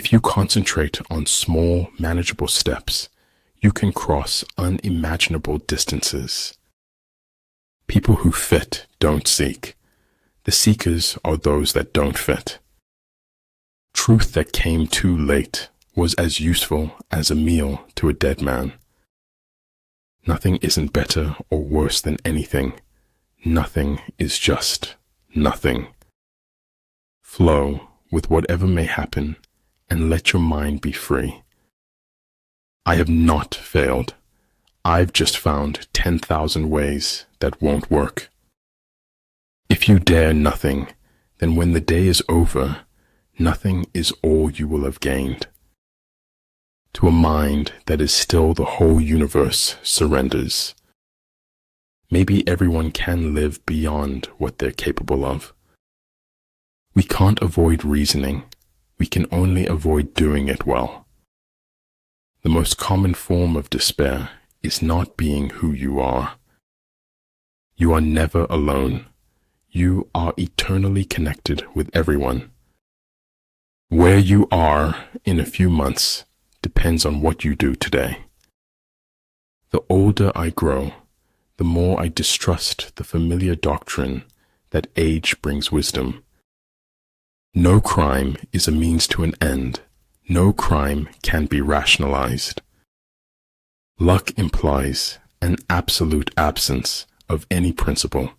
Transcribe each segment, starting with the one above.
If you concentrate on small, manageable steps, you can cross unimaginable distances. People who fit don't seek. The seekers are those that don't fit. Truth that came too late was as useful as a meal to a dead man. Nothing isn't better or worse than anything. Nothing is just nothing. Flow with whatever may happen and let your mind be free. I have not failed. I've just found 10,000 ways that won't work. If you dare nothing, then when the day is over, nothing is all you will have gained. To a mind that is still the whole universe surrenders. Maybe everyone can live beyond what they're capable of. We can't avoid reasoning. We can only avoid doing it well. The most common form of despair is not being who you are. You are never alone. You are eternally connected with everyone. Where you are in a few months depends on what you do today. The older I grow, the more I distrust the familiar doctrine that age brings wisdom. No crime is a means to an end. No crime can be rationalized. Luck implies an absolute absence of any principle.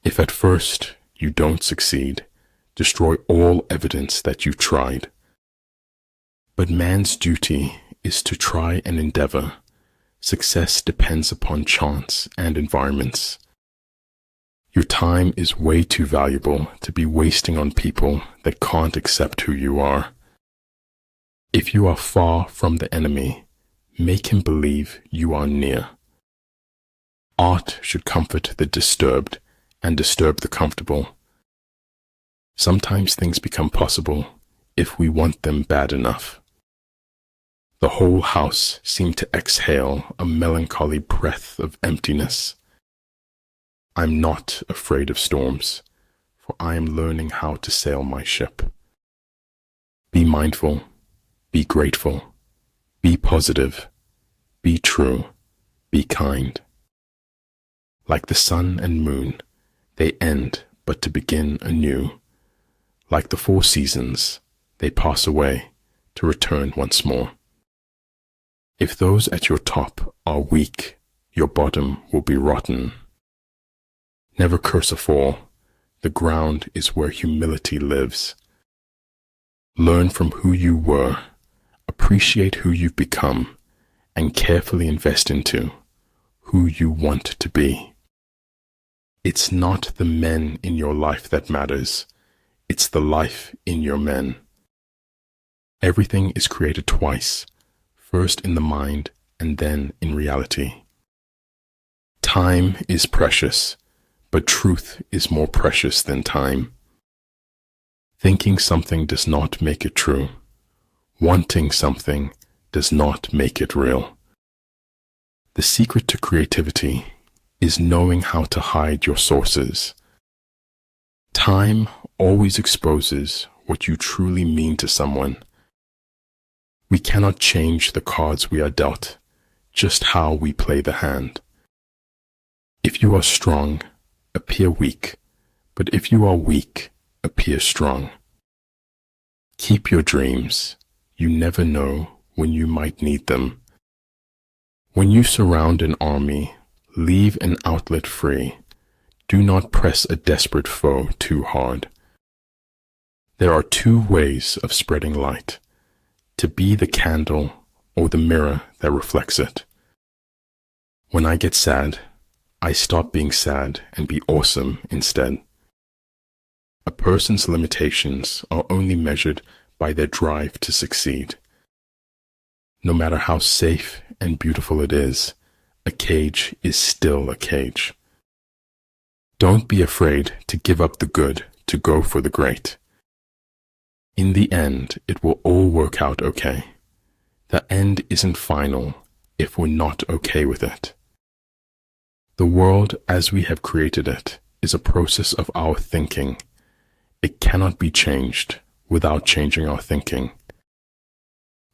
If at first you don't succeed, destroy all evidence that you tried. But man's duty is to try and endeavor. Success depends upon chance and environments. Your time is way too valuable to be wasting on people that can't accept who you are. If you are far from the enemy, make him believe you are near. Art should comfort the disturbed and disturb the comfortable. Sometimes things become possible if we want them bad enough. The whole house seemed to exhale a melancholy breath of emptiness. I'm not afraid of storms, for I am learning how to sail my ship. Be mindful, be grateful, be positive, be true, be kind. Like the sun and moon, they end but to begin anew. Like the 4 seasons, they pass away to return once more. If those at your top are weak, your bottom will be rotten. Never curse a fall. The ground is where humility lives. Learn from who you were, appreciate who you've become, and carefully invest into who you want to be. It's not the men in your life that matters. It's the life in your men. Everything is created twice, first in the mind and then in reality. Time is precious, but truth is more precious than time. Thinking something does not make it true. Wanting something does not make it real. The secret to creativity is knowing how to hide your sources. Time always exposes what you truly mean to someone. We cannot change the cards we are dealt, just how we play the hand. If you are strong, appear weak, but if you are weak, appear strong. Keep your dreams. You never know when you might need them. When you surround an army, leave an outlet free. Do not press a desperate foe too hard. There are 2 ways of spreading light: to be the candle or the mirror that reflects it. When I get sad, I stop being sad and be awesome instead. A person's limitations are only measured by their drive to succeed. No matter how safe and beautiful it is, a cage is still a cage. Don't be afraid to give up the good to go for the great. In the end, it will all work out okay. The end isn't final if we're not okay with it. The world as we have created it is a process of our thinking. It cannot be changed without changing our thinking.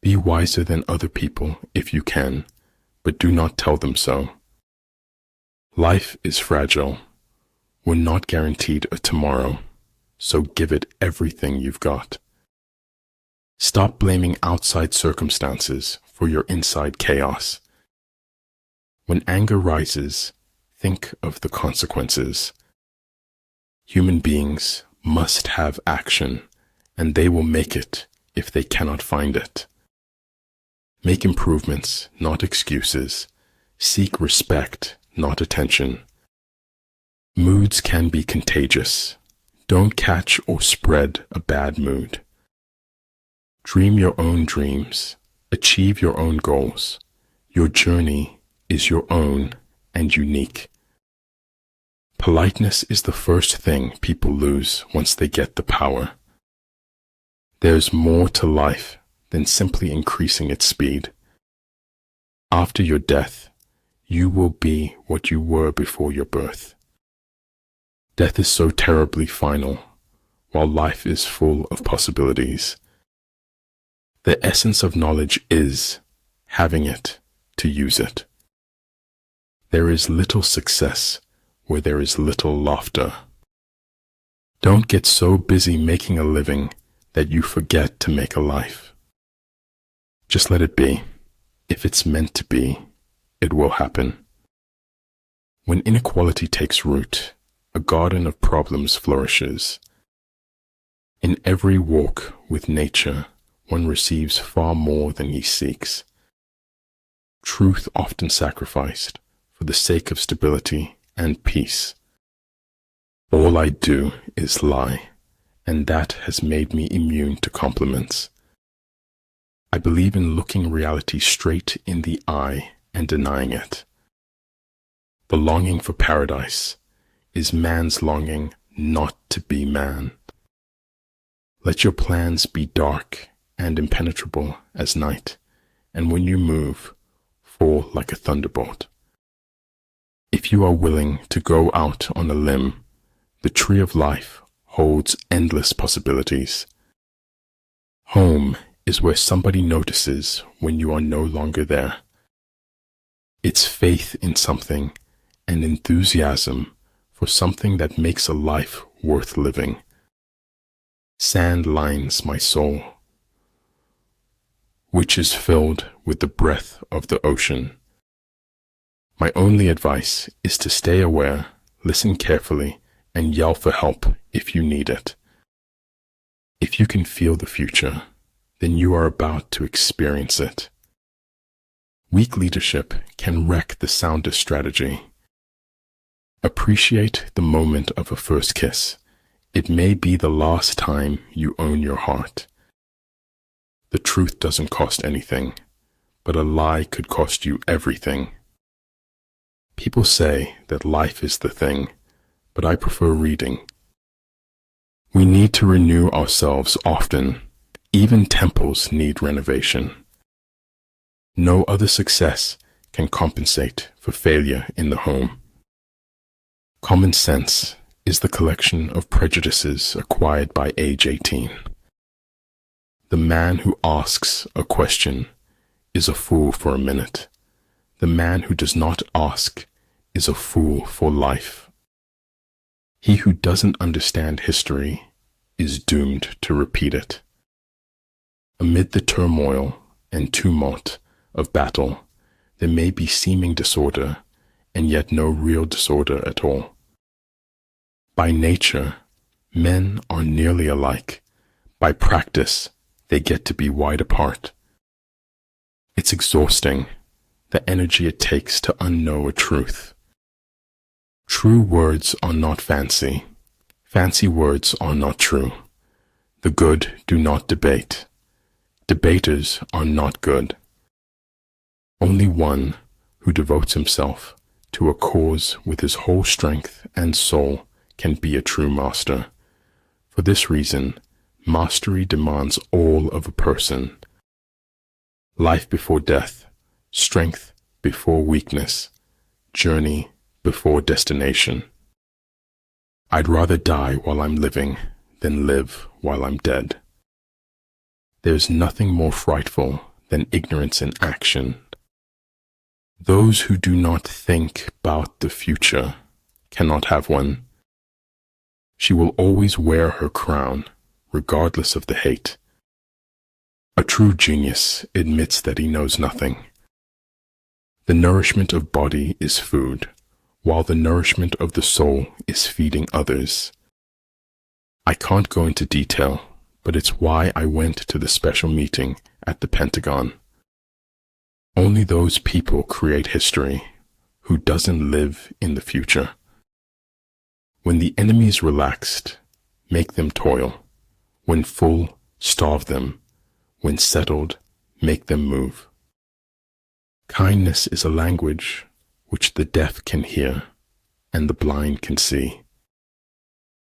Be wiser than other people if you can, but do not tell them so. Life is fragile. We're not guaranteed a tomorrow, so give it everything you've got. Stop blaming outside circumstances for your inside chaos. When anger rises, think of the consequences. Human beings must have action, and they will make it if they cannot find it. Make improvements, not excuses. Seek respect, not attention. Moods can be contagious. Don't catch or spread a bad mood. Dream your own dreams. Achieve your own goals. Your journey is your own and unique. Politeness is the first thing people lose once they get the power. There's more to life than simply increasing its speed. After your death, you will be what you were before your birth. Death is so terribly final, while life is full of possibilities. The essence of knowledge is having it to use it. There is little success where there is little laughter. Don't get so busy making a living that you forget to make a life. Just let it be. If it's meant to be, it will happen. When inequality takes root, a garden of problems flourishes. In every walk with nature, one receives far more than he seeks. Truth often sacrificed for the sake of stability and peace. All I do is lie, and that has made me immune to compliments. I believe in looking reality straight in the eye and denying it. The longing for paradise is man's longing not to be man. Let your plans be dark and impenetrable as night, and when you move, fall like a thunderbolt. If you are willing to go out on a limb, the tree of life holds endless possibilities. Home is where somebody notices when you are no longer there. It's faith in something and enthusiasm for something that makes a life worth living. Sand lines my soul, which is filled with the breath of the ocean. My only advice is to stay aware, listen carefully, and yell for help if you need it. If you can feel the future, then you are about to experience it. Weak leadership can wreck the soundest strategy. Appreciate the moment of a first kiss. It may be the last time you own your heart. The truth doesn't cost anything, but a lie could cost you everything. People say that life is the thing, but I prefer reading. We need to renew ourselves often. Even temples need renovation. No other success can compensate for failure in the home. Common sense is the collection of prejudices acquired by age 18. The man who asks a question is a fool for a minute. The man who does not ask is a fool for life. He who doesn't understand history is doomed to repeat it. Amid the turmoil and tumult of battle, there may be seeming disorder, and yet no real disorder at all. By nature, men are nearly alike. By practice, they get to be wide apart. It's exhausting, the energy it takes to unknow a truth. True words are not fancy. Fancy words are not true. The good do not debate. Debaters are not good. Only one who devotes himself to a cause with his whole strength and soul can be a true master. For this reason, mastery demands all of a person. Life before death, strength before weakness, journey before destination. I'd rather die while I'm living than live while I'm dead. There's nothing more frightful than ignorance in action. Those who do not think about the future cannot have one. She will always wear her crown, regardless of the hate. A true genius admits that he knows nothing. The nourishment of body is food, while the nourishment of the soul is feeding others. I can't go into detail, but it's why I went to the special meeting at the Pentagon. Only those people create history who doesn't live in the future. When the enemy is relaxed, make them toil. When full, starve them. When settled, make them move. Kindness is a language which the deaf can hear and the blind can see.